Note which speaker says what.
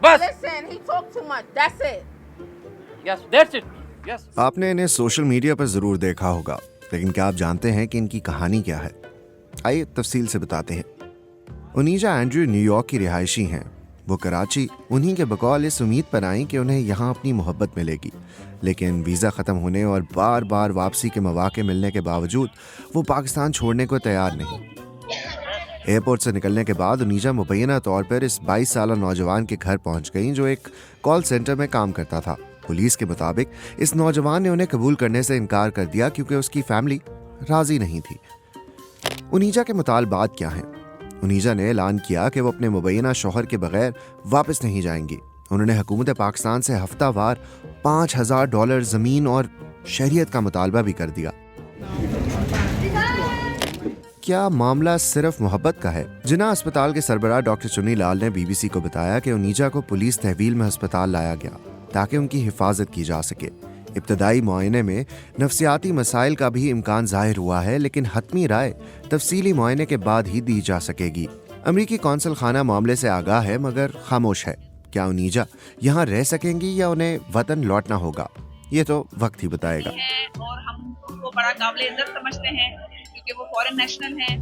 Speaker 1: बस।
Speaker 2: Listen, he talked too much. That's it.
Speaker 1: Yes, that's it. Yes.
Speaker 3: आपने इन्हें social media पर ज़रूर देखा होगा, लेकिन क्या आप जानते हैं कि इनकी कहानी क्या है? आइए तफसील से बताते हैं। उनीजा एंड्रयू न्यूयॉर्क की रिहायशी हैं। वो कराची उन्हीं के बकौल इस उम्मीद पर आई कि उन्हें यहाँ अपनी मोहब्बत मिलेगी, लेकिन वीज़ा ख़त्म होने और बार बार वापसी के मौके मिलने के बावजूद वो पाकिस्तान छोड़ने को तैयार नहीं। एयरपोर्ट से निकलने के बाद उनीजा मुबैना तौर पर इस 22 साला नौजवान के घर पहुंच गईं, जो एक कॉल सेंटर में काम करता था। पुलिस के मुताबिक इस नौजवान ने उन्हें कबूल करने से इनकार कर दिया क्योंकि उसकी फैमिली राजी नहीं थी। उनीजा के मुतालबात क्या हैं? उनीजा ने ऐलान किया कि वो अपने मुबैना शौहर के बगैर वापस नहीं जाएंगी। उन्होंने हुकूमत पाकिस्तान से हफ्तावार $5000 ज़मीन और शहरियत का मुतालबा भी कर दिया। क्या मामला सिर्फ मोहब्बत का है? जिन्ना अस्पताल के सरबराह डॉक्टर चुन्नी लाल ने BBC को बताया कि उनीजा को पुलिस तहवील में अस्पताल लाया गया ताकि उनकी हिफाजत की जा सके। इब्तदाई मुआयने में नफ्सियाती मसाइल का भी इम्कान जाहिर हुआ है, लेकिन हतमी राय तफसीली मुआयने के बाद ही दी जा सकेगी। अमरीकी कौंसल खाना मामले से आगाह है मगर खामोश है। क्या उनीजा यहाँ रह सकेंगी या उन्हें वतन लौटना होगा, ये तो वक्त ही बताएगा।
Speaker 4: और हम उनको बड़ा काबिल इज्जत समझते हैं क्योंकि वो फॉरेन नेशनल हैं।